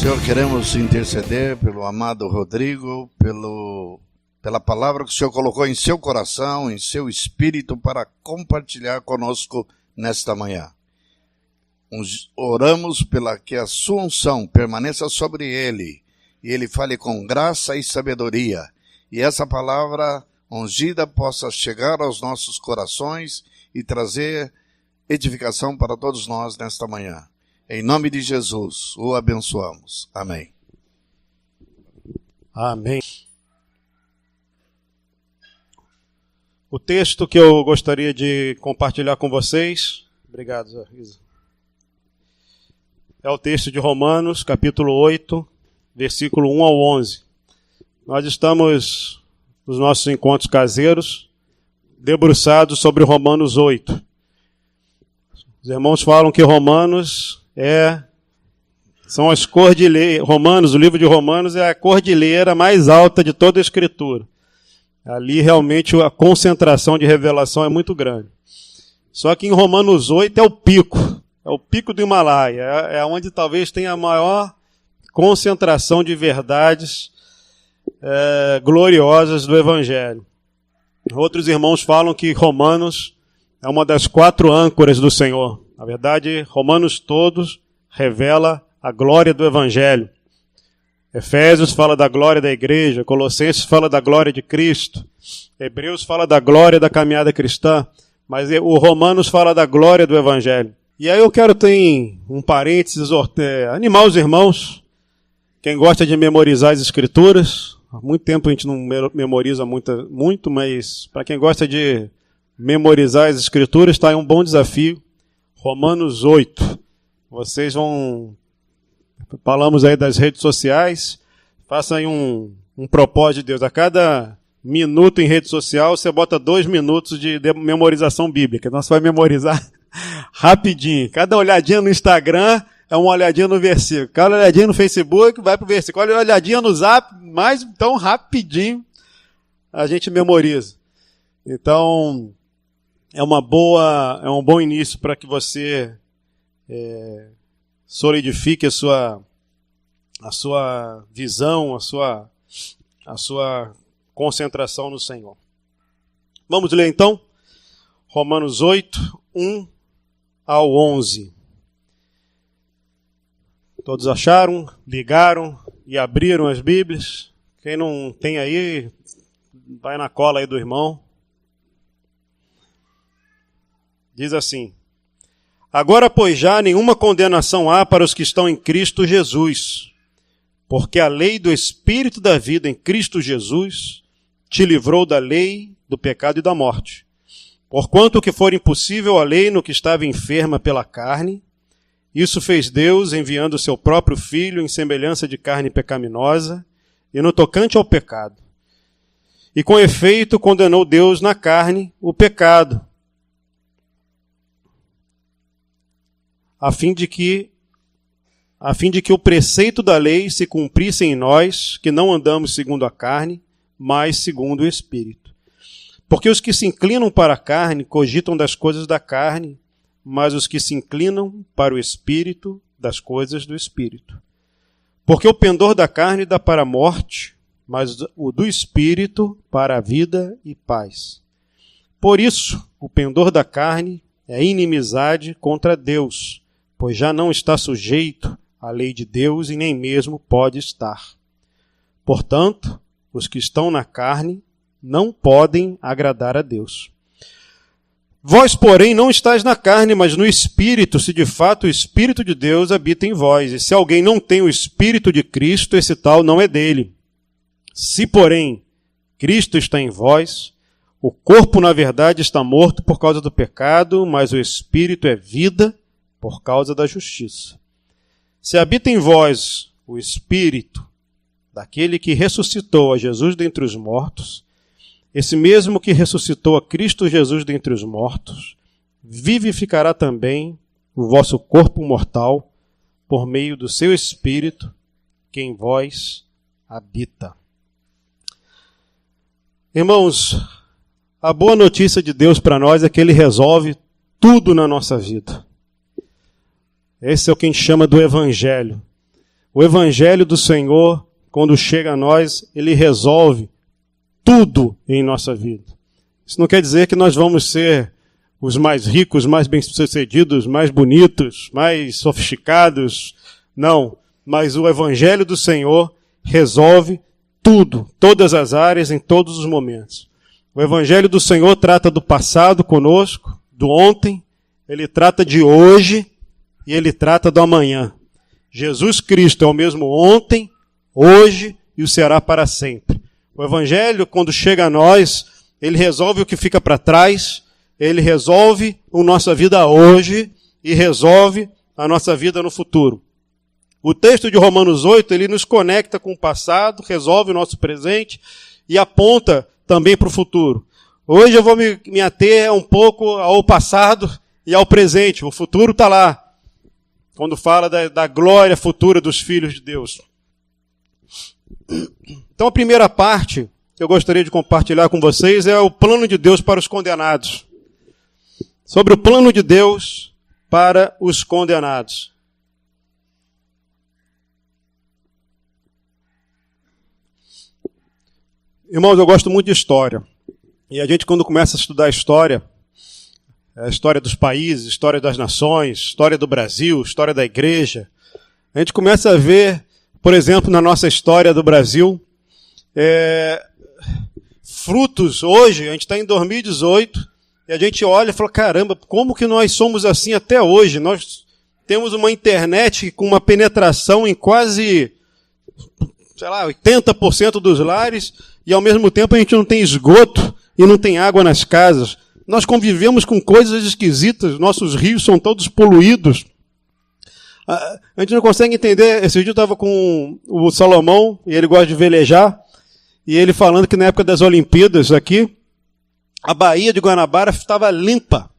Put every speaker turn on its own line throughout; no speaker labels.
Senhor, queremos interceder pelo amado Rodrigo, pela palavra que o Senhor colocou em seu coração, em seu espírito, para compartilhar conosco nesta manhã. Oramos pela que a sua unção permaneça sobre ele, e ele fale com graça e sabedoria, e essa palavra ungida possa chegar aos nossos corações e trazer edificação para todos nós nesta manhã. Em nome de Jesus, o abençoamos. Amém.
Amém. O texto que eu gostaria de compartilhar com vocês, obrigado, Zé Isa, é o texto de Romanos, capítulo 8, versículo 1 ao 11. Nós estamos, nos nossos encontros caseiros, debruçados sobre Romanos 8. Os irmãos falam que Romanos são as cordilheiras. Romanos, o livro de Romanos é a cordilheira mais alta de toda a Escritura. Ali realmente a concentração de revelação é muito grande. Só que em Romanos 8 é o pico do Himalaia, é onde talvez tenha a maior concentração de verdades gloriosas do Evangelho. Outros irmãos falam que Romanos é uma das 4 âncoras do Senhor. Na verdade, Romanos todos revela a glória do Evangelho. Efésios fala da glória da igreja, Colossenses fala da glória de Cristo, Hebreus fala da glória da caminhada cristã, mas o Romanos fala da glória do Evangelho. E aí eu quero ter um parênteses, animar os irmãos, quem gosta de memorizar as Escrituras, há muito tempo a gente não memoriza muito, mas para quem gosta de memorizar as Escrituras, está aí um bom desafio. Romanos 8. Vocês falamos aí das redes sociais, façam aí um propósito de Deus. A cada minuto em rede social, você bota 2 minutos de memorização bíblica. Então você vai memorizar rapidinho. Cada olhadinha no Instagram é uma olhadinha no versículo. Cada olhadinha no Facebook vai para o versículo. Cada olhadinha no Zap, mais tão rapidinho a gente memoriza. Então, é um bom início para que você solidifique a sua visão, a sua concentração no Senhor. Vamos ler então Romanos 8, 1 ao 11. Todos acharam, ligaram e abriram as Bíblias? Quem não tem aí, vai na cola aí do irmão. Diz assim: Agora, pois, já nenhuma condenação há para os que estão em Cristo Jesus, porque a lei do Espírito da vida em Cristo Jesus te livrou da lei, do pecado e da morte. Porquanto o que for impossível à lei no que estava enferma pela carne, isso fez Deus enviando o seu próprio Filho em semelhança de carne pecaminosa e no tocante ao pecado. E com efeito condenou Deus na carne o pecado, a fim de que o preceito da lei se cumprisse em nós, que não andamos segundo a carne, mas segundo o Espírito. Porque os que se inclinam para a carne cogitam das coisas da carne, mas os que se inclinam para o Espírito, das coisas do Espírito. Porque o pendor da carne dá para a morte, mas o do Espírito para a vida e paz. Por isso, o pendor da carne é inimizade contra Deus, pois já não está sujeito à lei de Deus e nem mesmo pode estar. Portanto, os que estão na carne não podem agradar a Deus. Vós, porém, não estáis na carne, mas no Espírito, se de fato o Espírito de Deus habita em vós. E se alguém não tem o Espírito de Cristo, esse tal não é dele. Se, porém, Cristo está em vós, o corpo, na verdade, está morto por causa do pecado, mas o Espírito é vida por causa da justiça. Se habita em vós o Espírito daquele que ressuscitou a Jesus dentre os mortos, esse mesmo que ressuscitou a Cristo Jesus dentre os mortos, vivificará também o vosso corpo mortal por meio do seu Espírito, que em vós habita. Irmãos, a boa notícia de Deus para nós é que Ele resolve tudo na nossa vida. Esse é o que a gente chama do Evangelho. O Evangelho do Senhor, quando chega a nós, ele resolve tudo em nossa vida. Isso não quer dizer que nós vamos ser os mais ricos, mais bem-sucedidos, mais bonitos, mais sofisticados. Não. Mas o Evangelho do Senhor resolve tudo, todas as áreas, em todos os momentos. O Evangelho do Senhor trata do passado conosco, do ontem, ele trata de hoje e ele trata do amanhã. Jesus Cristo é o mesmo ontem, hoje e o será para sempre. O Evangelho, quando chega a nós, ele resolve o que fica para trás, ele resolve a nossa vida hoje e resolve a nossa vida no futuro. O texto de Romanos 8, ele nos conecta com o passado, resolve o nosso presente e aponta também para o futuro. Hoje eu vou me ater um pouco ao passado e ao presente. O futuro está lá, quando fala da glória futura dos filhos de Deus. Então a primeira parte que eu gostaria de compartilhar com vocês é o plano de Deus para os condenados. Sobre o plano de Deus para os condenados. Irmãos, eu gosto muito de história. E a gente, quando começa a estudar a história dos países, história das nações, história do Brasil, história da igreja, a gente começa a ver, por exemplo, na nossa história do Brasil, frutos hoje. A gente está em 2018, e a gente olha e fala, caramba, como que nós somos assim até hoje? Nós temos uma internet com uma penetração em quase, 80% dos lares, e ao mesmo tempo a gente não tem esgoto e não tem água nas casas. Nós convivemos com coisas esquisitas, nossos rios são todos poluídos. A gente não consegue entender. Esse dia eu estava com o Salomão, e ele gosta de velejar, e ele falando que na época das Olimpíadas aqui, a Baía de Guanabara estava limpa.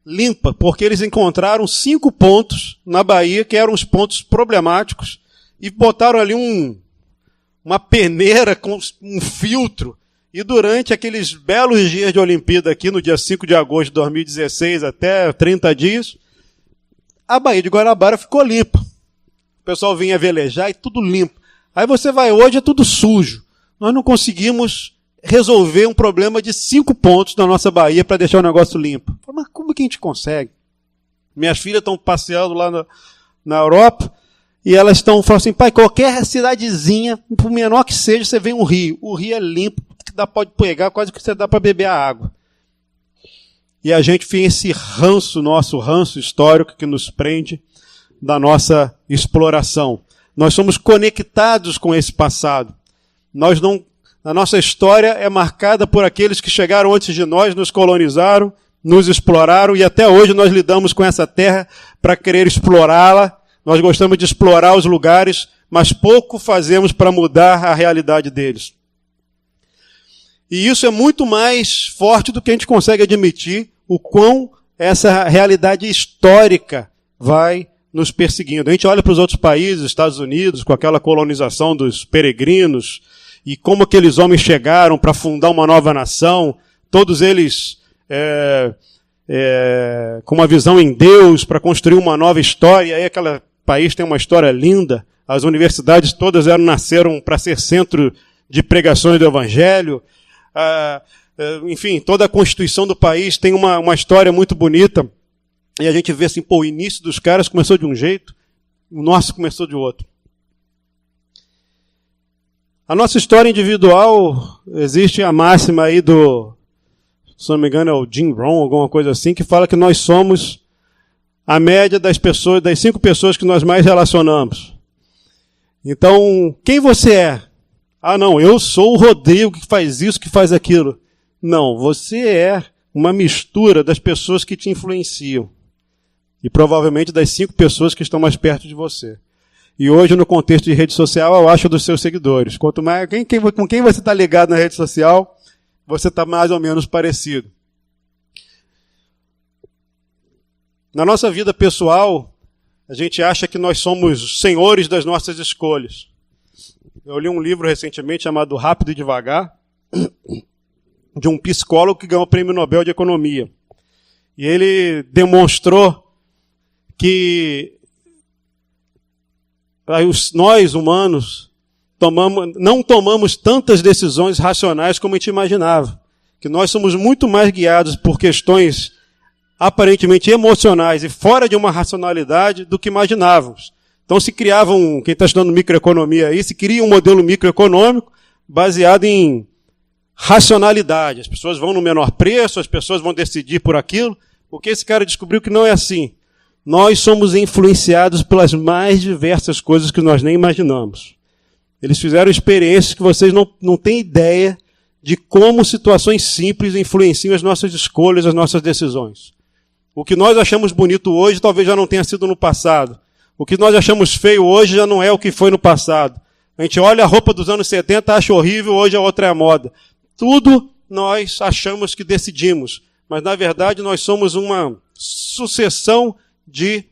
Limpa, porque eles encontraram 5 pontos na Baía, que eram os pontos problemáticos, e botaram ali uma peneira com um filtro. E durante aqueles belos dias de Olimpíada aqui, no dia 5 de agosto de 2016, até 30 dias, a Baía de Guanabara ficou limpa. O pessoal vinha velejar e tudo limpo. Aí você vai hoje, é tudo sujo. Nós não conseguimos resolver um problema de 5 pontos na nossa Baía para deixar o negócio limpo. Mas como que a gente consegue? Minhas filhas estão passeando lá na Europa, e elas estão falando assim, pai, qualquer cidadezinha, por menor que seja, você vê um rio. O rio é limpo, que pode pegar, quase que você dá para beber a água. E a gente tem esse nosso ranço histórico que nos prende da nossa exploração. Nós somos conectados com esse passado. A nossa história é marcada por aqueles que chegaram antes de nós, nos colonizaram, nos exploraram, e até hoje nós lidamos com essa terra para querer explorá-la. Nós gostamos de explorar os lugares, mas pouco fazemos para mudar a realidade deles. E isso é muito mais forte do que a gente consegue admitir, o quão essa realidade histórica vai nos perseguindo. A gente olha para os outros países, Estados Unidos, com aquela colonização dos peregrinos, e como aqueles homens chegaram para fundar uma nova nação, todos eles com uma visão em Deus, para construir uma nova história. E aí aquele país tem uma história linda, as universidades todas nasceram para ser centro de pregações do Evangelho. Enfim, toda a constituição do país tem uma história muito bonita, e a gente vê assim, o início dos caras começou de um jeito, o nosso começou de outro. A nossa história individual, existe a máxima aí se não me engano é o Jim Rohn, alguma coisa assim, que fala que nós somos a média das 5 pessoas que nós mais relacionamos. Então, quem você é? Ah, não, eu sou o Rodrigo que faz isso, que faz aquilo. Não, você é uma mistura das pessoas que te influenciam. E provavelmente das 5 pessoas que estão mais perto de você. E hoje, no contexto de rede social, eu acho dos seus seguidores. Quanto mais com quem você está ligado na rede social, você está mais ou menos parecido. Na nossa vida pessoal, a gente acha que nós somos senhores das nossas escolhas. Eu li um livro recentemente chamado Rápido e Devagar, de um psicólogo que ganhou o Prêmio Nobel de Economia. E ele demonstrou que nós, humanos, não tomamos tantas decisões racionais como a gente imaginava. Que nós somos muito mais guiados por questões aparentemente emocionais e fora de uma racionalidade do que imaginávamos. Então se criava quem está estudando microeconomia aí, se cria um modelo microeconômico baseado em racionalidade. As pessoas vão no menor preço, as pessoas vão decidir por aquilo, porque esse cara descobriu que não é assim. Nós somos influenciados pelas mais diversas coisas que nós nem imaginamos. Eles fizeram experiências que vocês não têm ideia de como situações simples influenciam as nossas escolhas, as nossas decisões. O que nós achamos bonito hoje talvez já não tenha sido no passado. O que nós achamos feio hoje já não é o que foi no passado. A gente olha a roupa dos anos 70, acha horrível, hoje a outra é a moda. Tudo nós achamos que decidimos, mas na verdade nós somos uma sucessão de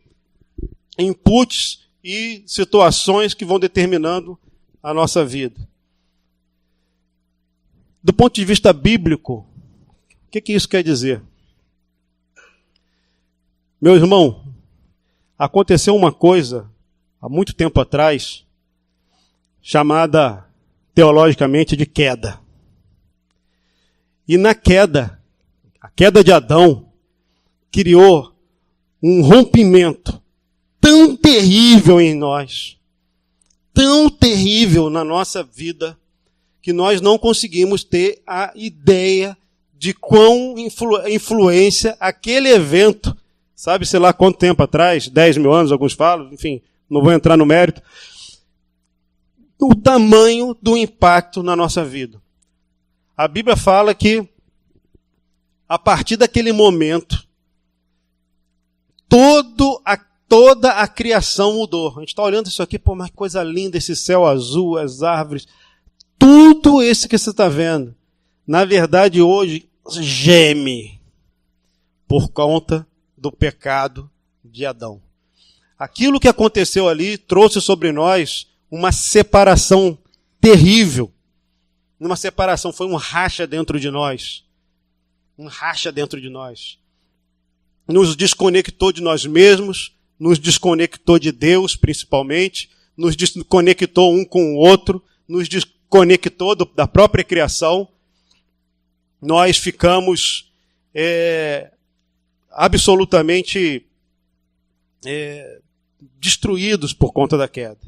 inputs e situações que vão determinando a nossa vida. Do ponto de vista bíblico, o que isso quer dizer? Meu irmão, aconteceu uma coisa há muito tempo atrás, chamada teologicamente de queda. E na queda, a queda de Adão, criou um rompimento tão terrível em nós, tão terrível na nossa vida, que nós não conseguimos ter a ideia de quão influência aquele evento, sabe, sei lá quanto tempo atrás, 10 mil anos, alguns falam, enfim, não vou entrar no mérito, o tamanho do impacto na nossa vida. A Bíblia fala que, a partir daquele momento, toda a criação mudou. A gente está olhando isso aqui, pô, mas coisa linda, esse céu azul, as árvores, tudo isso que você está vendo, na verdade hoje, geme por conta do pecado de Adão. Aquilo que aconteceu ali trouxe sobre nós uma separação terrível. Uma separação, foi um racha dentro de nós. Um racha dentro de nós. Nos desconectou de nós mesmos, nos desconectou de Deus, principalmente, nos desconectou um com o outro, nos desconectou da própria criação. Nós ficamos absolutamente destruídos por conta da queda.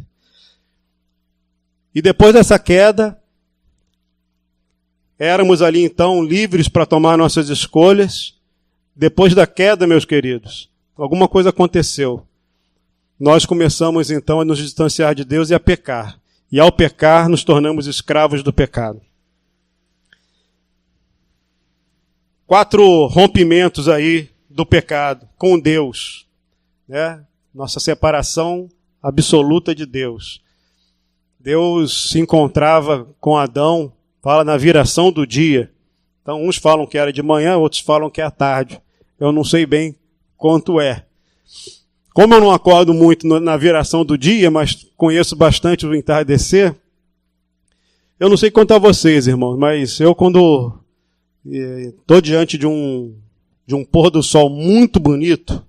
E depois dessa queda, éramos ali então livres para tomar nossas escolhas. Depois da queda, meus queridos, alguma coisa aconteceu. Nós começamos então a nos distanciar de Deus e a pecar. E ao pecar, nos tornamos escravos do pecado. 4 rompimentos aí do pecado com Deus, né? Nossa separação absoluta de Deus. Deus se encontrava com Adão, fala na viração do dia. Então uns falam que era de manhã, outros falam que é à tarde. Eu não sei bem quanto é. Como eu não acordo muito na viração do dia, mas conheço bastante o entardecer, eu não sei quanto a vocês, irmãos, mas eu quando estou diante de um pôr do sol muito bonito,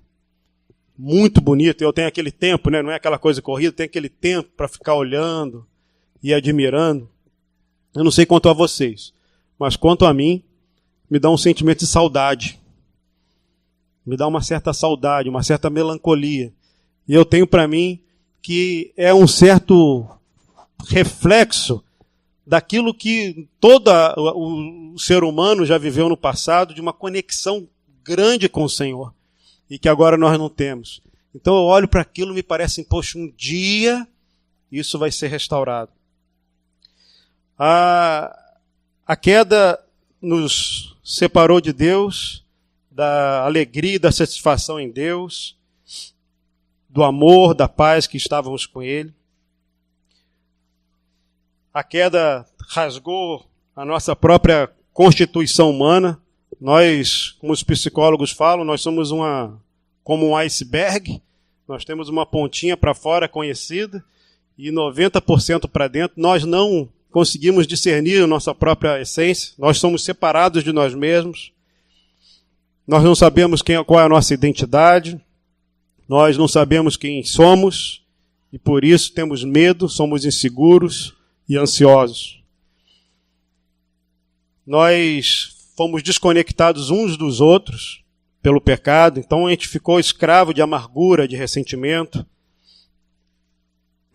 eu tenho aquele tempo, né? Não é aquela coisa corrida, tem aquele tempo para ficar olhando e admirando. Eu não sei quanto a vocês, mas quanto a mim, me dá um sentimento de saudade. Me dá uma certa saudade, uma certa melancolia. E eu tenho para mim que é um certo reflexo daquilo que todo o ser humano já viveu no passado, de uma conexão grande com o Senhor, e que agora nós não temos. Então eu olho para aquilo e me parece, poxa, um dia isso vai ser restaurado. A queda nos separou de Deus, da alegria e da satisfação em Deus, do amor, da paz que estávamos com Ele. A queda rasgou a nossa própria constituição humana. Nós, como os psicólogos falam, nós somos como um iceberg. Nós temos uma pontinha para fora conhecida e 90% para dentro. Nós não conseguimos discernir a nossa própria essência. Nós somos separados de nós mesmos. Nós não sabemos qual é a nossa identidade. Nós não sabemos quem somos. e por isso temos medo, somos inseguros e ansiosos. Nós fomos desconectados uns dos outros pelo pecado, então a gente ficou escravo de amargura, de ressentimento.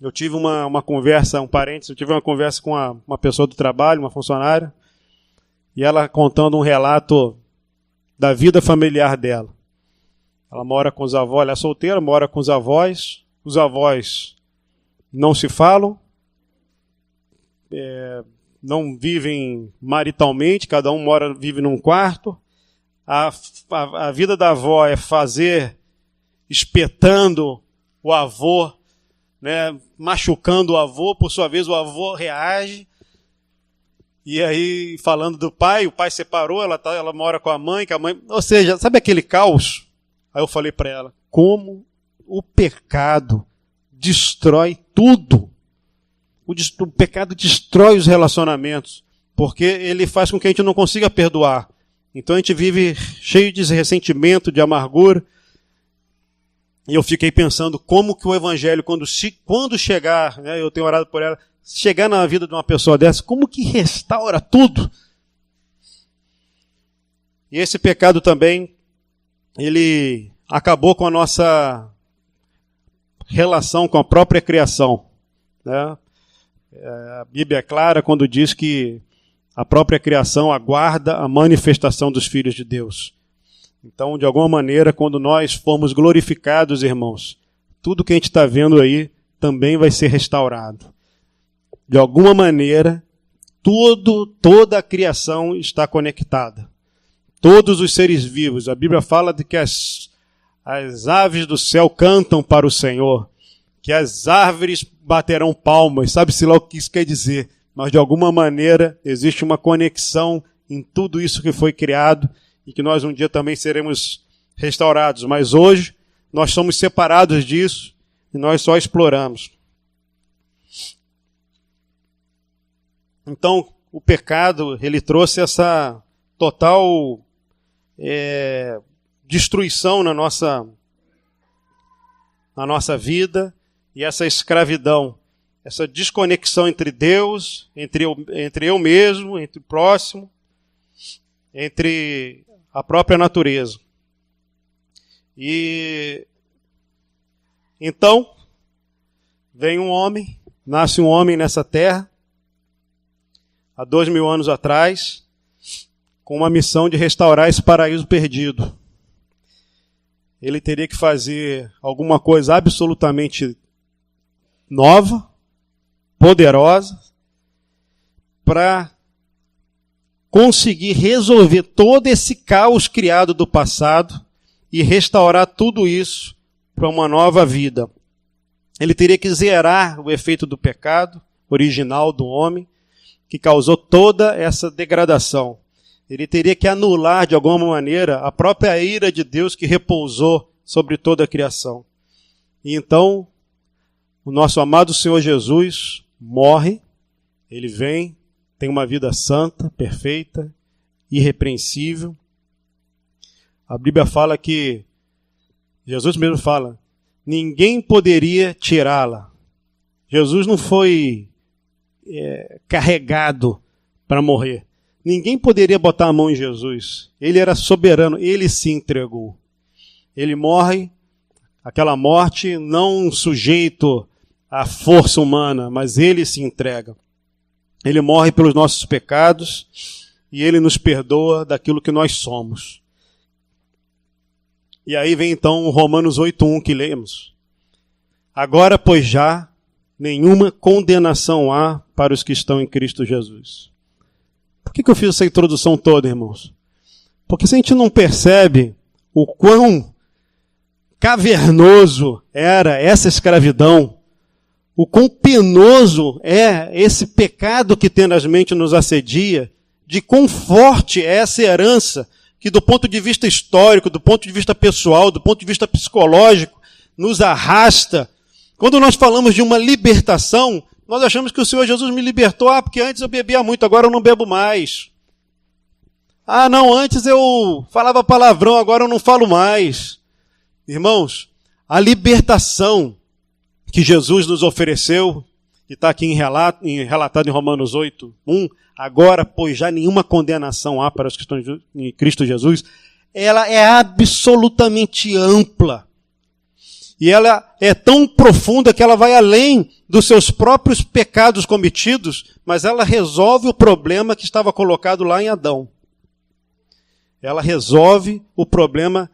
Eu tive uma conversa, eu tive uma conversa com uma pessoa do trabalho, uma funcionária, e ela contando um relato da vida familiar dela. Ela mora com os avós, ela é solteira, mora com os avós não se falam, não vivem maritalmente, cada um vive num quarto. A vida da avó é fazer, espetando o avô, né, machucando o avô, por sua vez o avô reage. E aí, falando do pai, o pai separou, ela mora com a mãe, ou seja, sabe aquele caos? Aí eu falei para ela, como o pecado destrói tudo. O pecado destrói os relacionamentos, porque ele faz com que a gente não consiga perdoar. Então a gente vive cheio de ressentimento, de amargura. E eu fiquei pensando como que o evangelho, quando chegar, né, eu tenho orado por ela, chegar na vida de uma pessoa dessa, como que restaura tudo? E esse pecado também, ele acabou com a nossa relação com a própria criação, né? A Bíblia é clara quando diz que a própria criação aguarda a manifestação dos filhos de Deus. Então, de alguma maneira, quando nós formos glorificados, irmãos, tudo que a gente está vendo aí também vai ser restaurado. De alguma maneira, toda a criação está conectada. Todos os seres vivos. A Bíblia fala de que as aves do céu cantam para o Senhor, que as árvores baterão palmas, sabe-se lá o que isso quer dizer, mas de alguma maneira existe uma conexão em tudo isso que foi criado e que nós um dia também seremos restaurados, mas hoje nós somos separados disso e nós só exploramos. Então, o pecado, ele trouxe essa total destruição na nossa vida e essa escravidão, essa desconexão entre Deus, entre eu mesmo, entre o próximo, entre a própria natureza. E então, vem um homem, nasce um homem nessa terra, há 2000 anos atrás, com uma missão de restaurar esse paraíso perdido. Ele teria que fazer alguma coisa absolutamente nova, poderosa, para conseguir resolver todo esse caos criado do passado e restaurar tudo isso para uma nova vida. Ele teria que zerar o efeito do pecado original do homem, que causou toda essa degradação. Ele teria que anular, de alguma maneira, a própria ira de Deus que repousou sobre toda a criação. E então, o nosso amado Senhor Jesus morre, ele vem, tem uma vida santa, perfeita, irrepreensível. A Bíblia fala que, Jesus mesmo fala, ninguém poderia tirá-la. Jesus não foi carregado para morrer. Ninguém poderia botar a mão em Jesus. Ele era soberano, ele se entregou. Ele morre, aquela morte não sujeito à força humana, mas ele se entrega. Ele morre pelos nossos pecados e ele nos perdoa daquilo que nós somos. E aí vem então o Romanos 8:1 que lemos. Agora, pois já, nenhuma condenação há para os que estão em Cristo Jesus. Por que eu fiz essa introdução toda, irmãos? Porque se a gente não percebe o quão cavernoso era essa escravidão, o quão penoso é esse pecado que tenazmente nos assedia, de quão forte é essa herança que do ponto de vista histórico, do ponto de vista pessoal, do ponto de vista psicológico, nos arrasta. Quando nós falamos de uma libertação, nós achamos que o Senhor Jesus me libertou, porque antes eu bebia muito, agora eu não bebo mais. Não, antes eu falava palavrão, agora eu não falo mais. Irmãos, a libertação que Jesus nos ofereceu, que está aqui relatado em Romanos 8:1, agora, pois já nenhuma condenação há para os que estão em Cristo Jesus, ela é absolutamente ampla. E ela é tão profunda que ela vai além dos seus próprios pecados cometidos, mas ela resolve o problema que estava colocado lá em Adão. Ela resolve o problema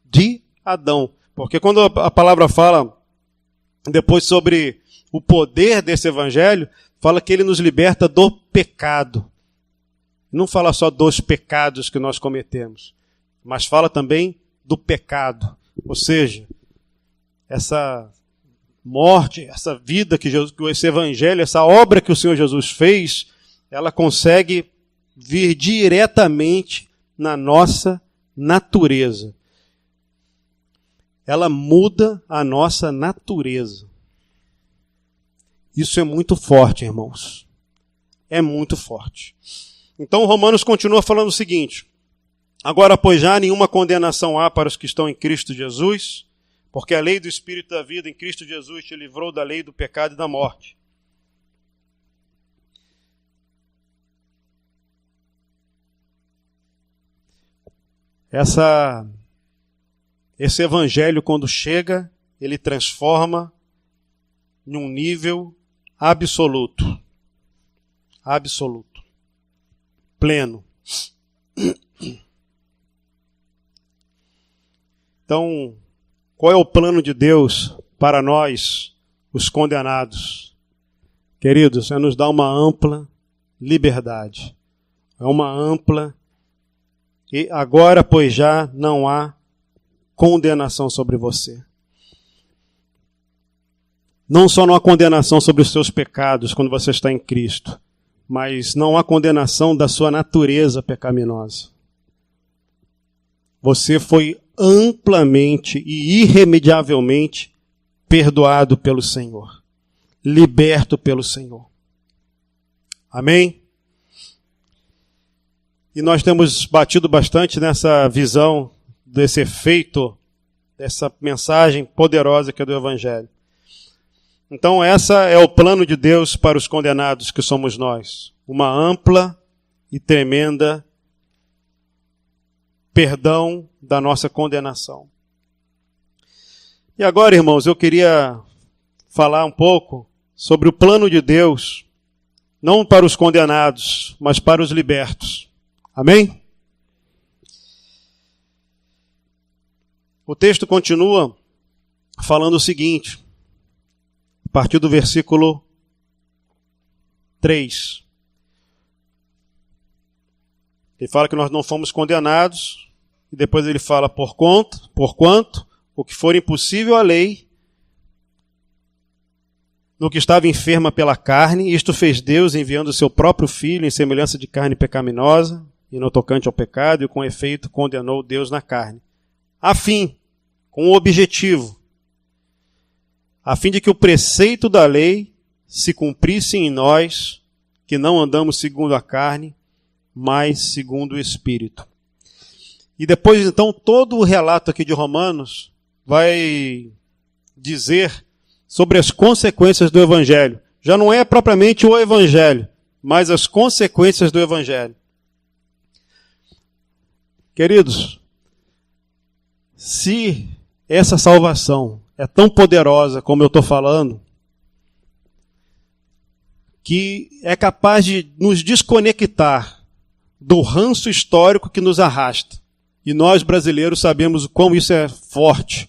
de Adão. Porque quando a palavra fala depois sobre o poder desse evangelho, fala que ele nos liberta do pecado. Não fala só dos pecados que nós cometemos, mas fala também do pecado. Ou seja, essa morte, essa vida que esse evangelho, essa obra que o Senhor Jesus fez, ela consegue vir diretamente na nossa natureza. Ela muda a nossa natureza. Isso é muito forte, irmãos. É muito forte. Então, Romanos continua falando o seguinte: agora, pois já nenhuma condenação há para os que estão em Cristo Jesus, porque a lei do Espírito da vida em Cristo Jesus te livrou da lei do pecado e da morte. Esse evangelho, quando chega, ele transforma em um nível absoluto. Absoluto. Pleno. Então, qual é o plano de Deus para nós, os condenados? Queridos, é nos dar uma ampla liberdade. É uma ampla. E agora, pois já não há condenação sobre você. Não só não há condenação sobre os seus pecados quando você está em Cristo, mas não há condenação da sua natureza pecaminosa. Você foi amplamente e irremediavelmente perdoado pelo Senhor, liberto pelo Senhor. Amém? E nós temos batido bastante nessa visão desse efeito, dessa mensagem poderosa que é do Evangelho. Então, essa é o plano de Deus para os condenados que somos nós. Uma ampla e tremenda perdão da nossa condenação. E agora, irmãos, eu queria falar um pouco sobre o plano de Deus, não para os condenados, mas para os libertos. Amém? O texto continua falando o seguinte, a partir do versículo 3. Ele fala que nós não fomos condenados, e depois ele fala, porquanto, o que for impossível à lei, no que estava enferma pela carne, isto fez Deus enviando o seu próprio Filho em semelhança de carne pecaminosa, e no tocante ao pecado, e com efeito condenou Deus na carne. A fim, com o objetivo, a fim de que o preceito da lei se cumprisse em nós, que não andamos segundo a carne, mas segundo o Espírito. E depois, então, todo o relato aqui de Romanos vai dizer sobre as consequências do Evangelho. Já não é propriamente o Evangelho, mas as consequências do Evangelho. Queridos, se essa salvação é tão poderosa como eu estou falando, que é capaz de nos desconectar do ranço histórico que nos arrasta. E nós, brasileiros, sabemos o quão isso é forte.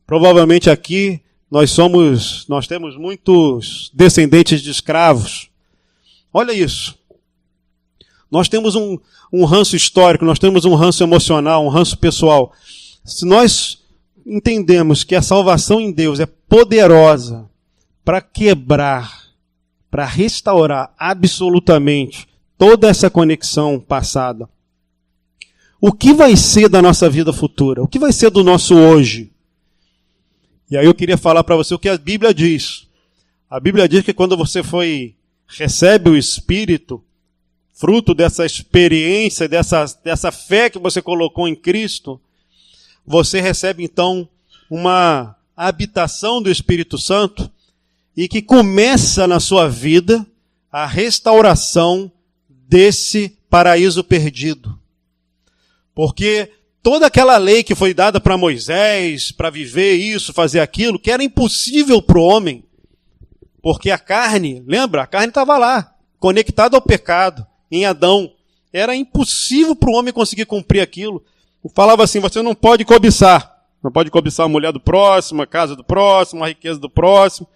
Provavelmente aqui nós temos muitos descendentes de escravos. Olha isso. Nós temos um ranço histórico, nós temos um ranço emocional, um ranço pessoal. Se nós entendemos que a salvação em Deus é poderosa para quebrar, para restaurar absolutamente toda essa conexão passada, o que vai ser da nossa vida futura? O que vai ser do nosso hoje? E aí eu queria falar para você o que a Bíblia diz. A Bíblia diz que quando você recebe o Espírito, fruto dessa experiência, dessa fé que você colocou em Cristo, você recebe então uma a habitação do Espírito Santo e que começa na sua vida a restauração desse paraíso perdido. Porque toda aquela lei que foi dada para Moisés, para viver isso, fazer aquilo, que era impossível para o homem, porque a carne, lembra? A carne estava lá, conectada ao pecado, em Adão. Era impossível para o homem conseguir cumprir aquilo. Falava assim, você não pode cobiçar. Não pode cobiçar a mulher do próximo, a casa do próximo, a riqueza do próximo.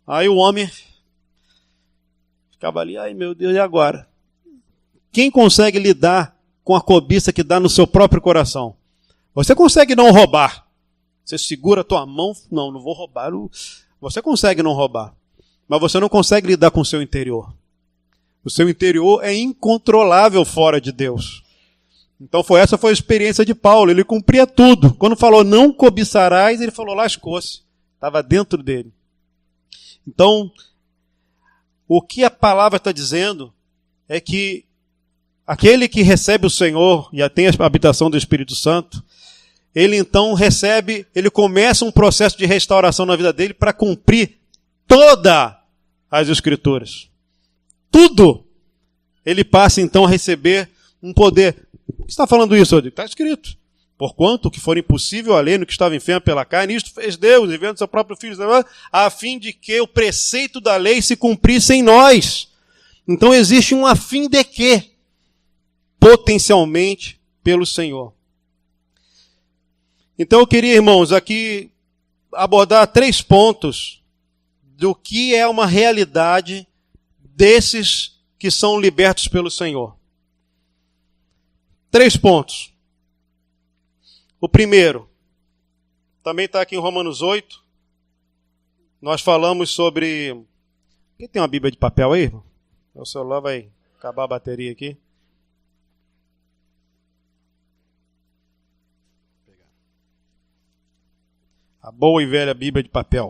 Aí o homem ficava ali, ai meu Deus, e agora? Quem consegue lidar com a cobiça que dá no seu próprio coração? Você consegue não roubar. Você segura a tua mão, não vou roubar. Você consegue não roubar. Mas você não consegue lidar com o seu interior. O seu interior é incontrolável fora de Deus. Então essa foi a experiência de Paulo. Ele cumpria tudo. Quando falou não cobiçarás, ele falou lascou-se. Estava dentro dele. Então, o que a palavra está dizendo é que aquele que recebe o Senhor e tem a habitação do Espírito Santo, ele então ele começa um processo de restauração na vida dele para cumprir todas as Escrituras. Tudo. Ele passa então a receber um poder. O que está falando isso, Rodrigo? Está escrito. Porquanto o que for impossível a lei no que estava enfermo pela carne, isto fez Deus, enviando seu próprio Filho, a fim de que o preceito da lei se cumprisse em nós. Então existe um a fim de quê? Potencialmente pelo Senhor. Então eu queria, irmãos, aqui abordar 3 pontos do que é uma realidade desses que são libertos pelo Senhor. 3 pontos. O primeiro, também está aqui em Romanos 8. Nós falamos sobre... Quem tem uma Bíblia de papel aí, irmão? O celular vai acabar a bateria aqui. A boa e velha Bíblia de papel.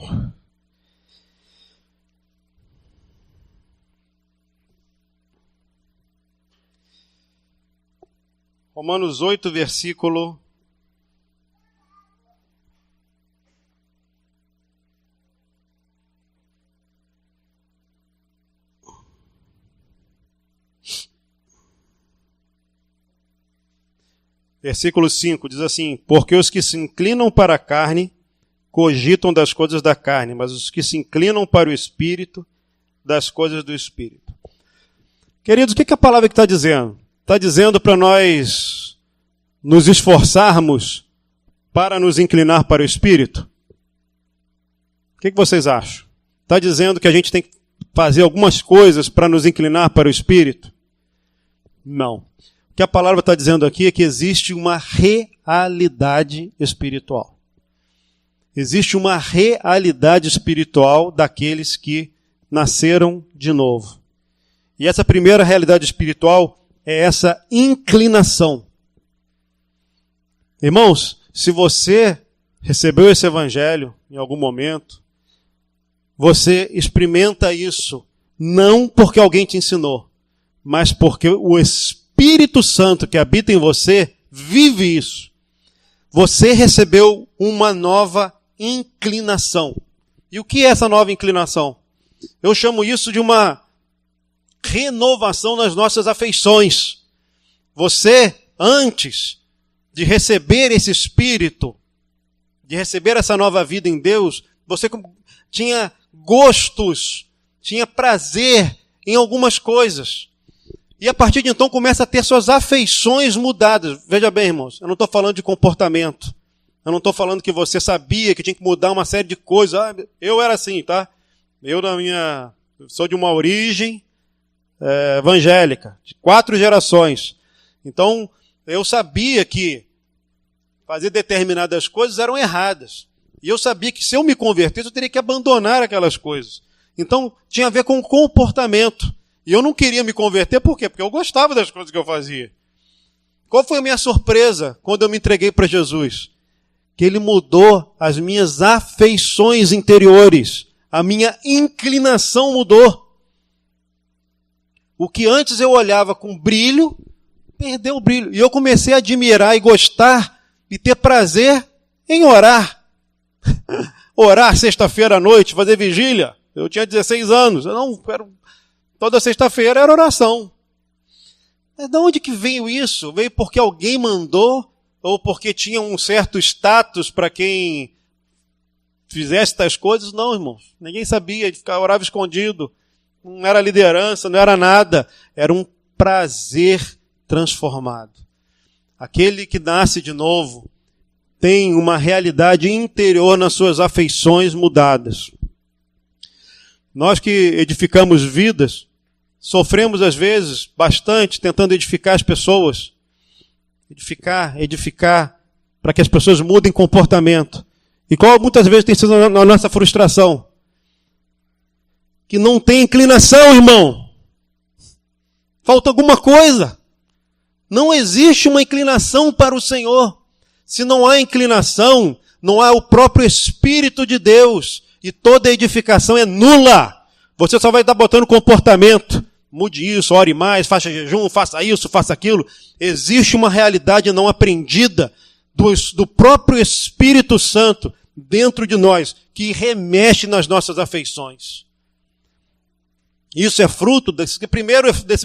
Romanos 8, versículo... Versículo 5 diz assim: porque os que se inclinam para a carne cogitam das coisas da carne, mas os que se inclinam para o Espírito, das coisas do Espírito. Queridos, o que a palavra está dizendo? Está dizendo para nós nos esforçarmos para nos inclinar para o Espírito? O que vocês acham? Está dizendo que a gente tem que fazer algumas coisas para nos inclinar para o Espírito? Não. O que a palavra está dizendo aqui é que existe uma realidade espiritual. Existe uma realidade espiritual daqueles que nasceram de novo. E essa primeira realidade espiritual é essa inclinação. Irmãos, se você recebeu esse evangelho em algum momento, você experimenta isso não porque alguém te ensinou, mas porque o Espírito Santo que habita em você vive isso. Você recebeu uma nova inclinação. E o que é essa nova inclinação? Eu chamo isso de uma renovação nas nossas afeições. Você, antes de receber esse Espírito, de receber essa nova vida em Deus, você tinha gostos, tinha prazer em algumas coisas. E a partir de então começa a ter suas afeições mudadas. Veja bem, irmãos, eu não estou falando de comportamento. Eu não estou falando que você sabia que tinha que mudar uma série de coisas. Eu era assim, tá? Eu sou de uma origem evangélica, de 4 gerações. Então, eu sabia que fazer determinadas coisas eram erradas. E eu sabia que se eu me convertesse, eu teria que abandonar aquelas coisas. Então, tinha a ver com comportamento. E eu não queria me converter, por quê? Porque eu gostava das coisas que eu fazia. Qual foi a minha surpresa quando eu me entreguei para Jesus? Que Ele mudou as minhas afeições interiores. A minha inclinação mudou. O que antes eu olhava com brilho, perdeu o brilho. E eu comecei a admirar e gostar e ter prazer em orar. orar sexta-feira à noite, fazer vigília. Eu tinha 16 anos. Toda sexta-feira era oração. Mas de onde que veio isso? Veio porque alguém mandou? Ou porque tinha um certo status para quem fizesse tais coisas? Não, irmãos. Ninguém sabia, orava escondido. Não era liderança, não era nada. Era um prazer transformado. Aquele que nasce de novo tem uma realidade interior nas suas afeições mudadas. Nós que edificamos vidas, sofremos às vezes bastante tentando edificar as pessoas. Edificar para que as pessoas mudem comportamento. E qual muitas vezes tem sido a nossa frustração? Que não tem inclinação, irmão. Falta alguma coisa. Não existe uma inclinação para o Senhor. Se não há inclinação, não há o próprio Espírito de Deus. E toda edificação é nula. Você só vai estar botando comportamento. Mude isso, ore mais, faça jejum, faça isso, faça aquilo. Existe uma realidade não aprendida do próprio Espírito Santo dentro de nós, que remexe nas nossas afeições. Isso é fruto dessa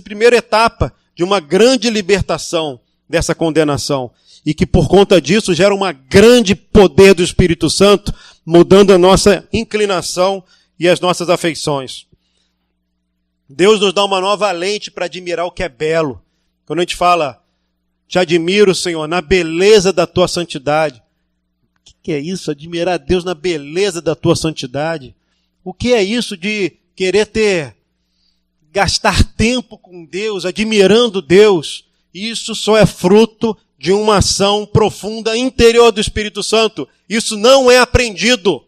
primeira etapa de uma grande libertação dessa condenação. E que por conta disso gera um grande poder do Espírito Santo, mudando a nossa inclinação e as nossas afeições. Deus nos dá uma nova lente para admirar o que é belo. Quando a gente fala, te admiro, Senhor, na beleza da tua santidade. O que é isso? Admirar a Deus na beleza da tua santidade? O que é isso de querer gastar tempo com Deus, admirando Deus? Isso só é fruto de uma ação profunda interior do Espírito Santo. Isso não é aprendido.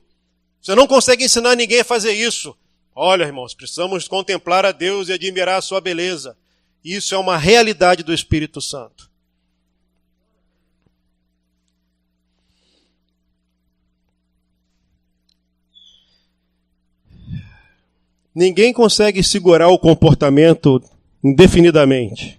Você não consegue ensinar ninguém a fazer isso. Olha, irmãos, precisamos contemplar a Deus e admirar a sua beleza. Isso é uma realidade do Espírito Santo. Ninguém consegue segurar o comportamento indefinidamente.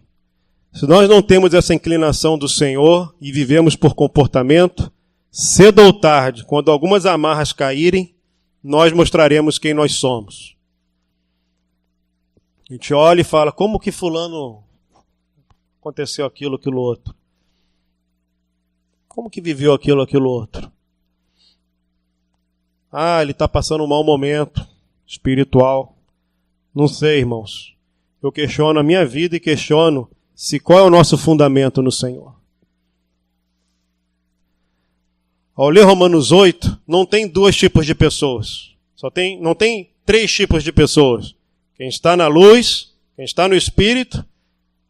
Se nós não temos essa inclinação do Senhor e vivemos por comportamento, cedo ou tarde, quando algumas amarras caírem, nós mostraremos quem nós somos. A gente olha e fala, como que fulano aconteceu aquilo outro? Como que viveu aquilo outro? Ele está passando um mau momento espiritual. Não sei, irmãos. Eu questiono a minha vida e questiono qual é o nosso fundamento no Senhor. Ao ler Romanos 8, não tem dois tipos de pessoas. Não tem três tipos de pessoas. Quem está na luz, quem está no Espírito,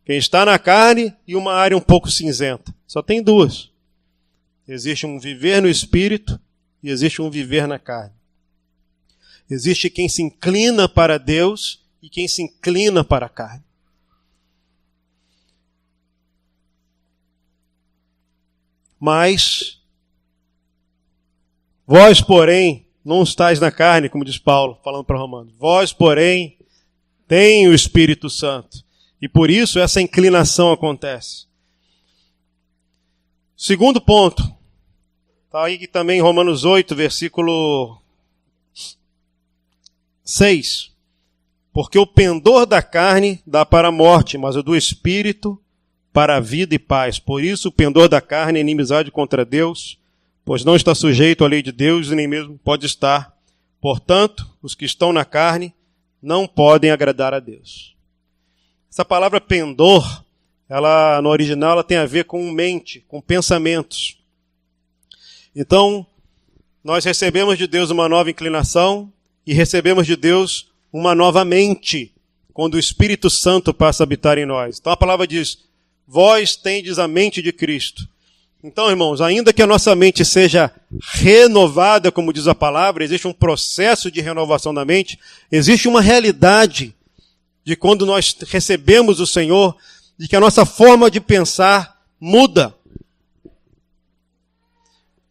quem está na carne e uma área um pouco cinzenta. Só tem duas. Existe um viver no Espírito e existe um viver na carne. Existe quem se inclina para Deus e quem se inclina para a carne. Mas vós, porém, não estáis na carne, como diz Paulo, falando para Romanos. Vós, porém, tem o Espírito Santo. E por isso essa inclinação acontece. Segundo ponto. Está aí também em Romanos 8, versículo 6. Porque o pendor da carne dá para a morte, mas o do Espírito para a vida e paz. Por isso o pendor da carne é inimizade contra Deus, pois não está sujeito à lei de Deus e nem mesmo pode estar. Portanto, os que estão na carne não podem agradar a Deus. Essa palavra pendor, no original, ela tem a ver com mente, com pensamentos. Então, nós recebemos de Deus uma nova inclinação e recebemos de Deus uma nova mente, quando o Espírito Santo passa a habitar em nós. Então a palavra diz, vós tendes a mente de Cristo. Então, irmãos, ainda que a nossa mente seja renovada, como diz a palavra, existe um processo de renovação da mente, existe uma realidade de quando nós recebemos o Senhor, de que a nossa forma de pensar muda.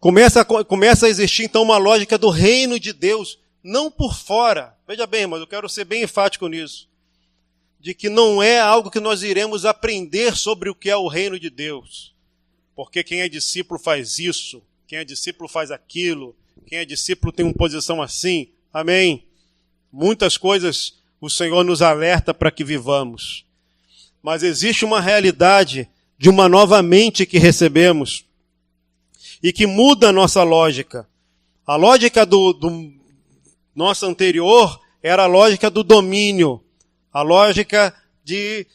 Começa a existir, então, uma lógica do reino de Deus, não por fora. Veja bem, mas eu quero ser bem enfático nisso. De que não é algo que nós iremos aprender sobre o que é o reino de Deus. Porque quem é discípulo faz isso, quem é discípulo faz aquilo, Quem é discípulo tem uma posição assim. Amém. Muitas coisas o Senhor nos alerta para que vivamos. Mas existe uma realidade de uma nova mente que recebemos e que muda a nossa lógica. A lógica do nosso anterior era a lógica do domínio, a lógica de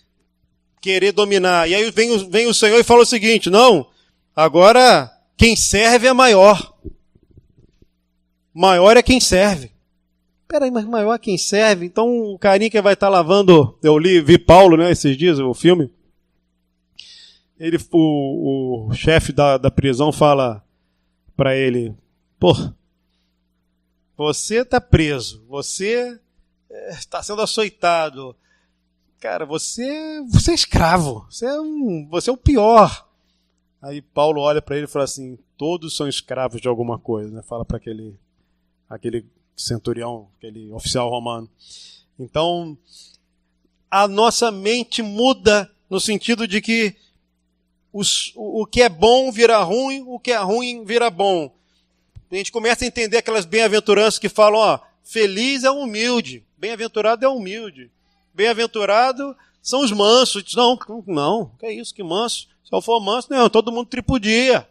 querer dominar. E aí vem o Senhor e fala o seguinte: não, agora quem serve é maior. Maior é quem serve. Peraí, mas maior é quem serve? Então o carinha que vai estar lavando... Eu vi Paulo, né, esses dias, o filme. O chefe da prisão fala para ele: pô, você está preso, você está sendo açoitado. Cara, você é escravo, você é o pior. Aí Paulo olha para ele e fala assim: todos são escravos de alguma coisa, né? Fala para aquele centurião, aquele oficial romano. Então, a nossa mente muda no sentido de que o que é bom vira ruim, o que é ruim vira bom. A gente começa a entender aquelas bem-aventuranças que falam, ó, feliz é o humilde, bem-aventurado é o humilde, bem-aventurado são os mansos. Não, que é isso, que manso? Se eu for manso, não, todo mundo tripudia.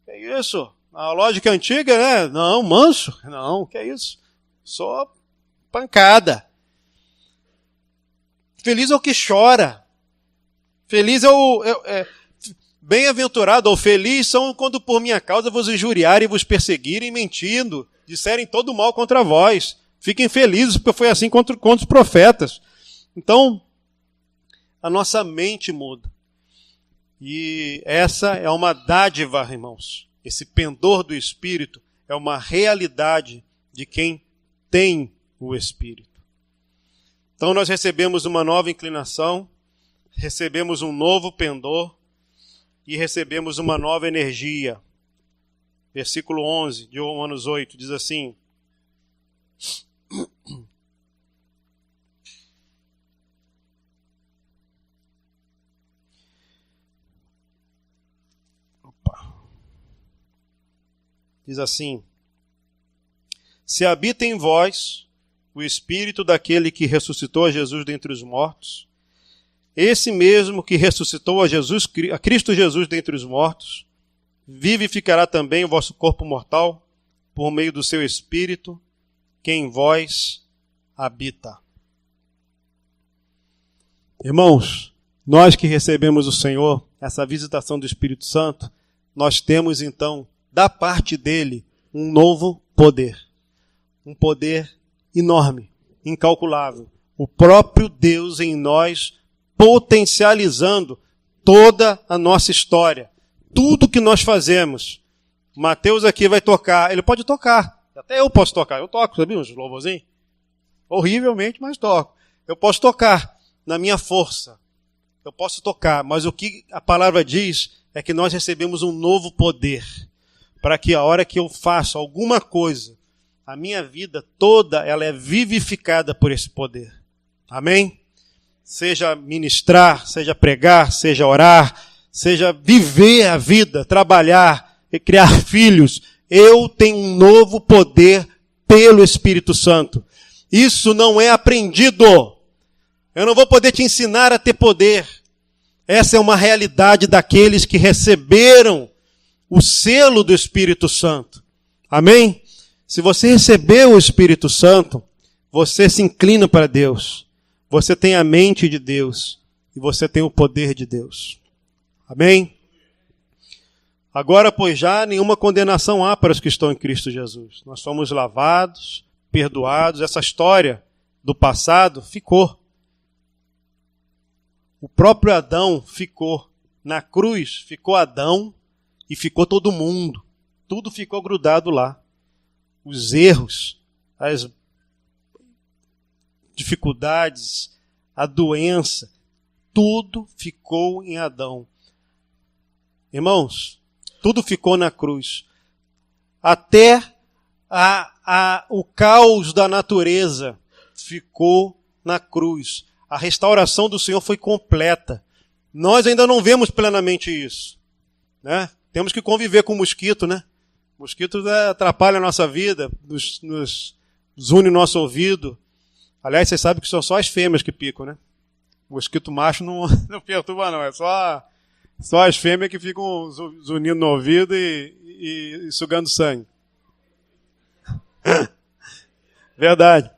Que é isso? A lógica antiga, né? Não, manso? Não, que é isso? Só pancada. Feliz é o que chora. Feliz bem-aventurado ou feliz são quando por minha causa vos injuriarem e vos perseguirem, mentindo, disserem todo mal contra vós. Fiquem felizes, porque foi assim contra os profetas. Então, a nossa mente muda. E essa é uma dádiva, irmãos. Esse pendor do Espírito é uma realidade de quem tem o Espírito. Então nós recebemos uma nova inclinação, recebemos um novo pendor e recebemos uma nova energia. Versículo 11 de Romanos 8 diz assim: diz assim: se habita em vós o Espírito daquele que ressuscitou a Jesus dentre os mortos, esse mesmo que ressuscitou a Cristo Jesus dentre os mortos, vivificará também o vosso corpo mortal por meio do seu Espírito, que em vós habita. Irmãos, nós que recebemos o Senhor, essa visitação do Espírito Santo, nós temos então da parte dele um novo poder. Um poder enorme, incalculável. O próprio Deus em nós potencializando toda a nossa história. Tudo que nós fazemos. Mateus aqui vai tocar. Ele pode tocar. Até eu posso tocar. Eu toco, sabia? Uns louvorzinhos. Horrivelmente, mas toco. Eu posso tocar na minha força. Eu posso tocar. Mas o que a palavra diz é que nós recebemos um novo poder. Para que a hora que eu faço alguma coisa, a minha vida toda ela é vivificada por esse poder. Amém? Seja ministrar, seja pregar, seja orar, seja viver a vida, trabalhar e criar filhos. Eu tenho um novo poder pelo Espírito Santo. Isso não é aprendido. Eu não vou poder te ensinar a ter poder. Essa é uma realidade daqueles que receberam o selo do Espírito Santo. Amém? Se você recebeu o Espírito Santo, você se inclina para Deus. Você tem a mente de Deus. E você tem o poder de Deus. Amém? Agora, pois já, nenhuma condenação há para os que estão em Cristo Jesus. Nós somos lavados, perdoados. Essa história do passado ficou. O próprio Adão ficou. Na cruz ficou Adão e ficou todo mundo. Tudo ficou grudado lá. Os erros, as dificuldades, a doença, tudo ficou em Adão. Irmãos, tudo ficou na cruz. Até o caos da natureza ficou na cruz. A restauração do Senhor foi completa. Nós ainda não vemos plenamente isso, né? Temos que conviver com o mosquito, né? Mosquitos atrapalham a nossa vida, nos une o nosso ouvido. Aliás, vocês sabem que são só as fêmeas que picam, né? O mosquito macho não perturba, não. É só as fêmeas que ficam zunindo no ouvido e sugando sangue. Verdade.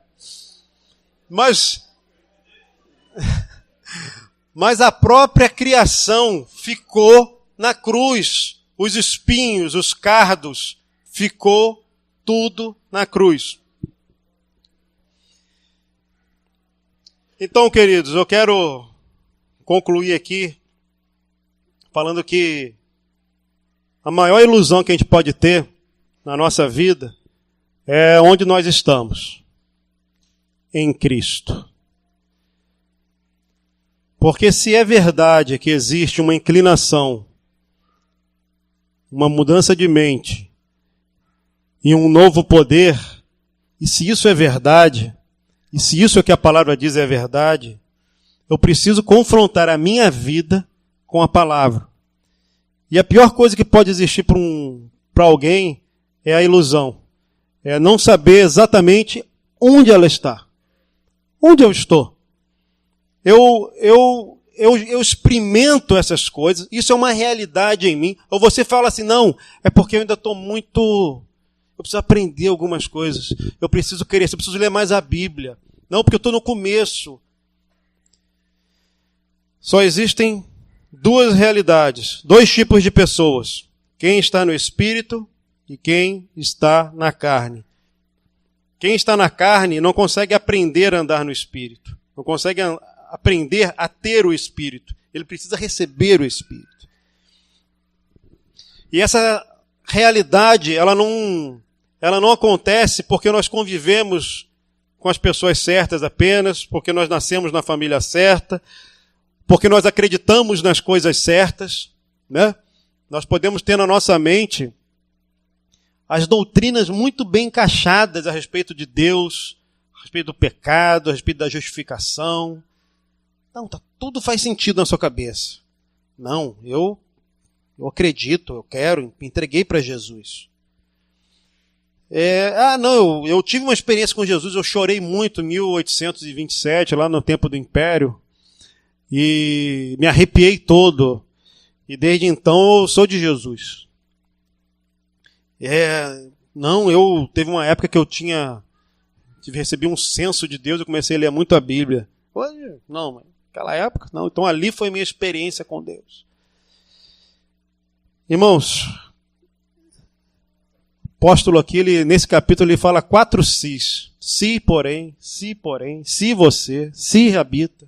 Mas a própria criação ficou na cruz. Os espinhos, os cardos, ficou tudo na cruz. Então, queridos, eu quero concluir aqui falando que a maior ilusão que a gente pode ter na nossa vida é onde nós estamos. Em Cristo. Porque se é verdade que existe uma inclinação, uma mudança de mente e um novo poder, e se isso é verdade, e se isso é que a palavra diz é verdade, eu preciso confrontar a minha vida com a palavra. E a pior coisa que pode existir para alguém é a ilusão. É não saber exatamente onde ela está. Onde eu estou? Eu experimento essas coisas, isso é uma realidade em mim. Ou você fala assim, não, é porque eu ainda estou muito... Eu preciso aprender algumas coisas. Eu preciso crescer, eu preciso ler mais a Bíblia. Não, porque eu estou no começo. Só existem duas realidades, dois tipos de pessoas. Quem está no Espírito e quem está na carne. Quem está na carne não consegue aprender a andar no Espírito. Não consegue aprender a ter o Espírito. Ele precisa receber o Espírito. E essa realidade, ela não acontece porque nós convivemos com as pessoas certas apenas, porque nós nascemos na família certa, porque nós acreditamos nas coisas certas, né? Nós podemos ter na nossa mente as doutrinas muito bem encaixadas a respeito de Deus, a respeito do pecado, a respeito da justificação. Não, tudo faz sentido na sua cabeça. Não, eu acredito, eu quero, me entreguei para Jesus. Eu tive uma experiência com Jesus, eu chorei muito em 1827, lá no tempo do Império, e me arrepiei todo. E desde então eu sou de Jesus. Teve uma época que eu recebi um senso de Deus e comecei a ler muito a Bíblia. Hoje, não, naquela época, não. Então ali foi minha experiência com Deus. Irmãos, o apóstolo aqui, nesse capítulo, ele fala 4 sis. Se, porém, se você, se habita.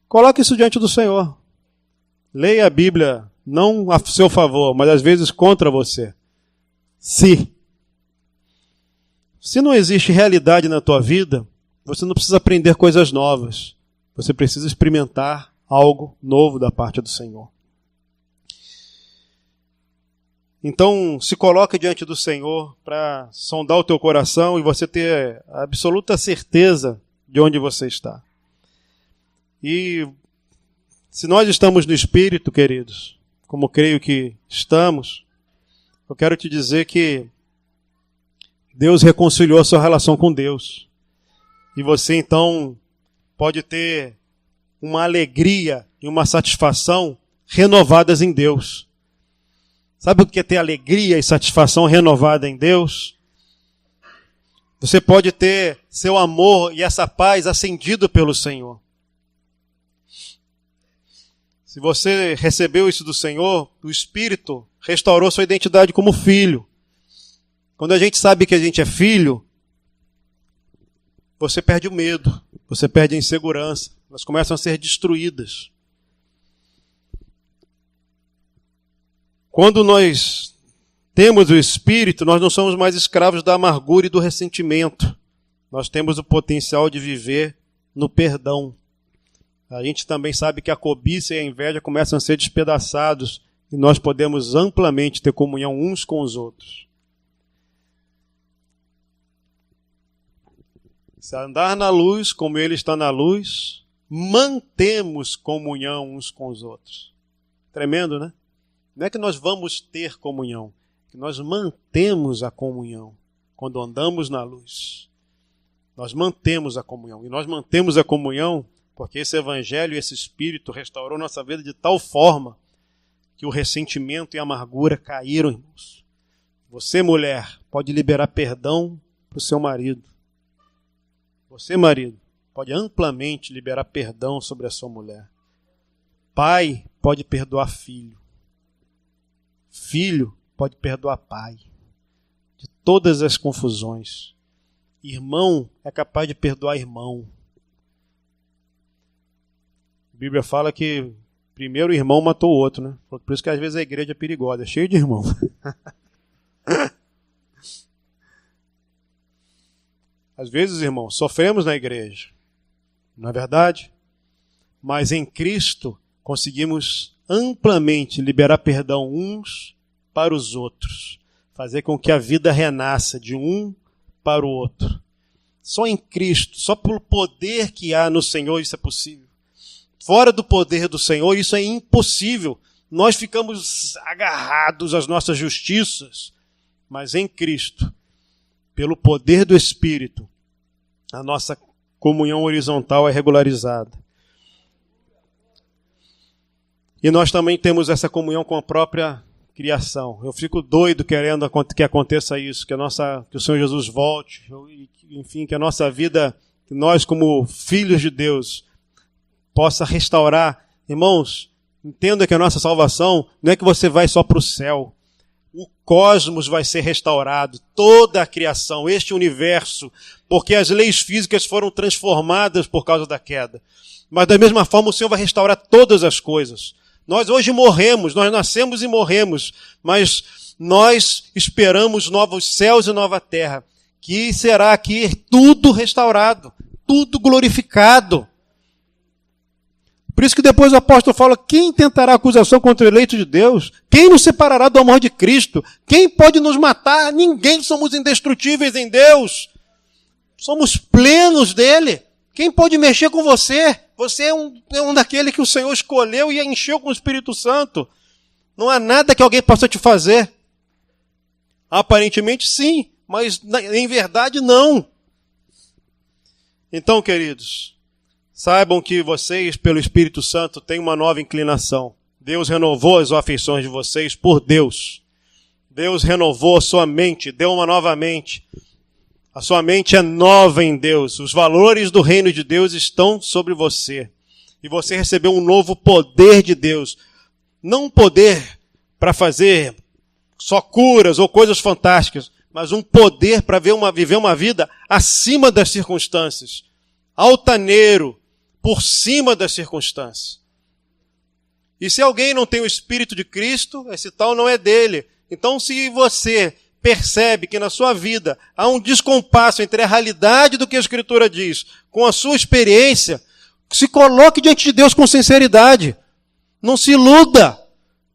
Coloque isso diante do Senhor. Leia a Bíblia, não a seu favor, mas às vezes contra você. Se não existe realidade na tua vida, você não precisa aprender coisas novas. Você precisa experimentar algo novo da parte do Senhor. Então, se coloque diante do Senhor para sondar o teu coração e você ter a absoluta certeza de onde você está. E se nós estamos no Espírito, queridos, como creio que estamos, eu quero te dizer que Deus reconciliou a sua relação com Deus. E você, então, pode ter uma alegria e uma satisfação renovadas em Deus. Sabe o que é ter alegria e satisfação renovada em Deus? Você pode ter seu amor e essa paz acendido pelo Senhor. Se você recebeu isso do Senhor, o Espírito restaurou sua identidade como filho. Quando a gente sabe que a gente é filho, você perde o medo, você perde a insegurança, elas começam a ser destruídas. Quando nós temos o Espírito, nós não somos mais escravos da amargura e do ressentimento. Nós temos o potencial de viver no perdão. A gente também sabe que a cobiça e a inveja começam a ser despedaçados e nós podemos amplamente ter comunhão uns com os outros. Se andar na luz, como Ele está na luz, mantemos comunhão uns com os outros. Tremendo, né? Não é que nós vamos ter comunhão, que nós mantemos a comunhão quando andamos na luz. Nós mantemos a comunhão. E nós mantemos a comunhão porque esse evangelho e esse Espírito restaurou nossa vida de tal forma que o ressentimento e a amargura caíram, irmãos. Você, mulher, pode liberar perdão para o seu marido. Você, marido, pode amplamente liberar perdão sobre a sua mulher. Pai pode perdoar filho. Filho pode perdoar pai. De todas as confusões. Irmão é capaz de perdoar irmão. A Bíblia fala que primeiro o irmão matou o outro, né? Por isso que às vezes a igreja é perigosa, é cheio de irmão. Às vezes, irmãos, sofremos na igreja, não é verdade? Mas em Cristo conseguimos amplamente liberar perdão uns para os outros, fazer com que a vida renasça de um para o outro. Só em Cristo, só pelo poder que há no Senhor isso é possível. Fora do poder do Senhor isso é impossível. Nós ficamos agarrados às nossas justiças, mas em Cristo, pelo poder do Espírito, a nossa comunhão horizontal é regularizada. E nós também temos essa comunhão com a própria criação. Eu fico doido querendo que aconteça isso, que o Senhor Jesus volte, enfim, que a nossa vida, que nós como filhos de Deus, possa restaurar. Irmãos, entenda que a nossa salvação não é que você vai só para o céu. O cosmos vai ser restaurado, toda a criação, este universo, porque as leis físicas foram transformadas por causa da queda. Mas da mesma forma o Senhor vai restaurar todas as coisas. Nós hoje morremos, nós nascemos e morremos, mas nós esperamos novos céus e nova terra, que será aqui tudo restaurado, tudo glorificado. Por isso que depois o apóstolo fala, quem tentará acusação contra o eleito de Deus? Quem nos separará do amor de Cristo? Quem pode nos matar? Ninguém, somos indestrutíveis em Deus. Somos plenos dele. Quem pode mexer com você? Você é um daquele que o Senhor escolheu e encheu com o Espírito Santo. Não há nada que alguém possa te fazer. Aparentemente sim, mas em verdade não. Então, queridos, saibam que vocês, pelo Espírito Santo, têm uma nova inclinação. Deus renovou as afeições de vocês por Deus. Deus renovou a sua mente, deu uma nova mente. A sua mente é nova em Deus. Os valores do reino de Deus estão sobre você. E você recebeu um novo poder de Deus. Não um poder para fazer só curas ou coisas fantásticas, mas um poder para viver uma vida acima das circunstâncias. Altaneiro, por cima das circunstâncias. E se alguém não tem o Espírito de Cristo, esse tal não é dele. Então, se você percebe que na sua vida há um descompasso entre a realidade do que a Escritura diz com a sua experiência, se coloque diante de Deus com sinceridade. Não se iluda.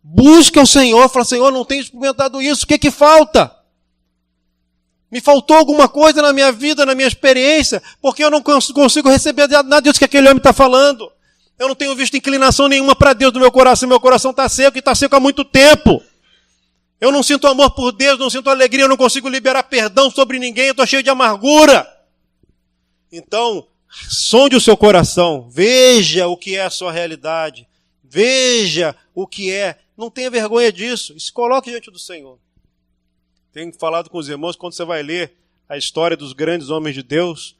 Busque o Senhor. Fala, Senhor, não tenho experimentado isso. O que falta? Me faltou alguma coisa na minha vida, na minha experiência, porque eu não consigo receber nada disso que aquele homem está falando. Eu não tenho visto inclinação nenhuma para Deus no meu coração está seco e está seco há muito tempo. Eu não sinto amor por Deus, não sinto alegria, eu não consigo liberar perdão sobre ninguém, eu estou cheio de amargura. Então, sonde o seu coração, veja o que é a sua realidade, veja o que é, não tenha vergonha disso, e se coloque diante do Senhor. Tenho falado com os irmãos, quando você vai ler a história dos grandes homens de Deus,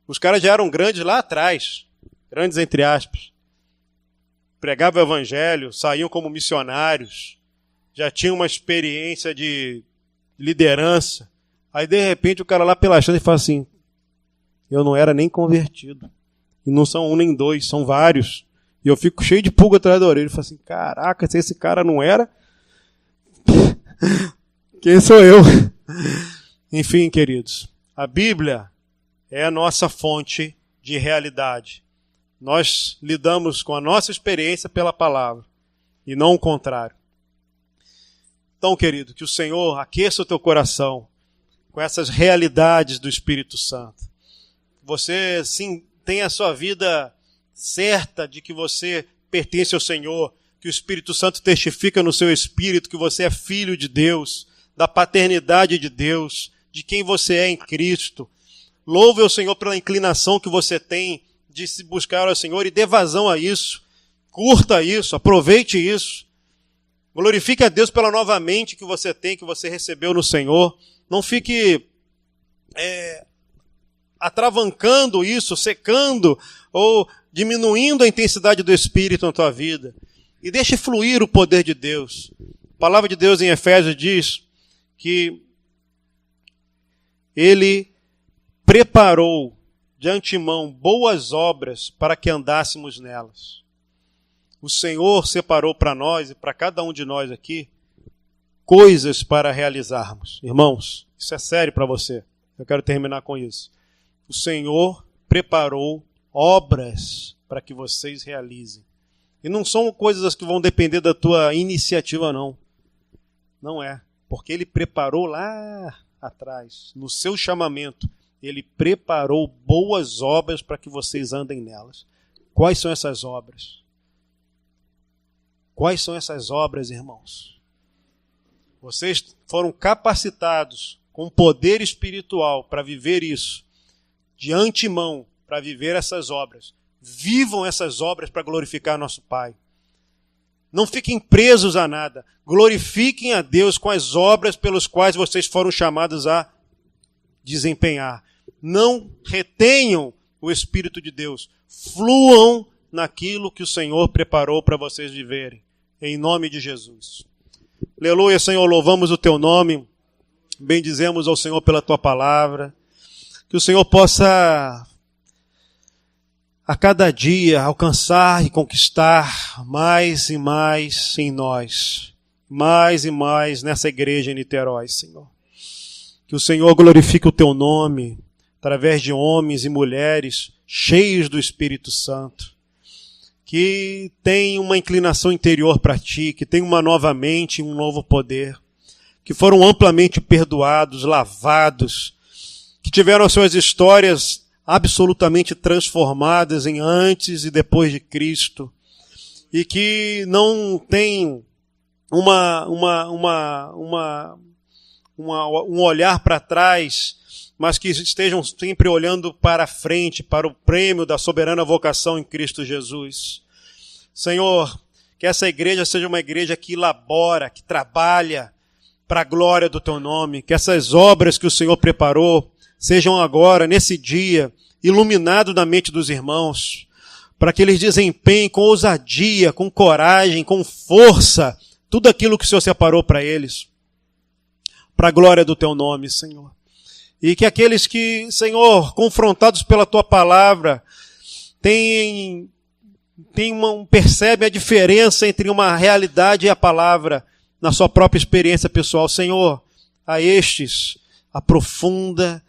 os caras já eram grandes lá atrás, grandes entre aspas. Pregavam o evangelho, saíam como missionários, já tinham uma experiência de liderança. Aí, de repente, o cara lá pela chance fala assim, eu não era nem convertido. E não são um nem dois, são vários. E eu fico cheio de pulga atrás da orelha. Eu falo assim, caraca, se esse cara não era... Quem sou eu? Enfim, queridos, a Bíblia é a nossa fonte de realidade. Nós lidamos com a nossa experiência pela palavra e não o contrário. Então, querido, que o Senhor aqueça o teu coração com essas realidades do Espírito Santo. Você, sim, tem a sua vida certa de que você pertence ao Senhor, que o Espírito Santo testifica no seu espírito que você é filho de Deus. da paternidade de Deus, de quem você é em Cristo. Louve ao Senhor pela inclinação que você tem de se buscar ao Senhor e dê vazão a isso. Curta isso, aproveite isso. Glorifique a Deus pela nova mente que você tem, que você recebeu no Senhor. Não fique atravancando isso, secando ou diminuindo a intensidade do Espírito na tua vida. E deixe fluir o poder de Deus. A palavra de Deus em Efésios diz que Ele preparou de antemão boas obras para que andássemos nelas. O Senhor separou para nós e para cada um de nós aqui coisas para realizarmos. Irmãos, isso é sério para você. Eu quero terminar com isso. O Senhor preparou obras para que vocês realizem. E não são coisas que vão depender da tua iniciativa, não. Não é. Porque Ele preparou lá atrás, no seu chamamento, Ele preparou boas obras para que vocês andem nelas. Quais são essas obras? Quais são essas obras, irmãos? Vocês foram capacitados com poder espiritual para viver isso, de antemão, para viver essas obras. Vivam essas obras para glorificar nosso Pai. Não fiquem presos a nada. Glorifiquem a Deus com as obras pelas quais vocês foram chamados a desempenhar. Não retenham o Espírito de Deus. Fluam naquilo que o Senhor preparou para vocês viverem. Em nome de Jesus. Aleluia, Senhor, louvamos o Teu nome. Bendizemos ao Senhor pela Tua palavra. Que o Senhor possa a cada dia alcançar e conquistar mais e mais em nós. Mais e mais nessa igreja em Niterói, Senhor. Que o Senhor glorifique o Teu nome através de homens e mulheres cheios do Espírito Santo. Que tem uma inclinação interior para Ti, que tem uma nova mente e um novo poder. Que foram amplamente perdoados, lavados, que tiveram as suas histórias absolutamente transformadas em antes e depois de Cristo, e que não tem um olhar para trás, mas que estejam sempre olhando para frente, para o prêmio da soberana vocação em Cristo Jesus. Senhor, que essa igreja seja uma igreja que elabora, que trabalha para a glória do Teu nome, que essas obras que o Senhor preparou sejam agora, nesse dia, iluminados na mente dos irmãos, para que eles desempenhem com ousadia, com coragem, com força, tudo aquilo que o Senhor separou para eles, para a glória do Teu nome, Senhor. E que aqueles que, Senhor, confrontados pela Tua palavra, percebem a diferença entre uma realidade e a palavra, na sua própria experiência pessoal. Senhor, a estes, aprofunda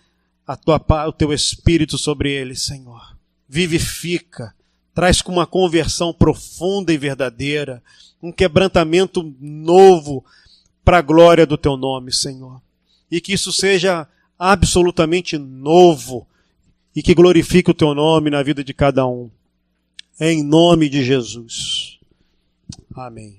o Teu Espírito sobre eles, Senhor. Vivifica, traz com uma conversão profunda e verdadeira, um quebrantamento novo para a glória do Teu nome, Senhor. E que isso seja absolutamente novo e que glorifique o Teu nome na vida de cada um. Em nome de Jesus. Amém.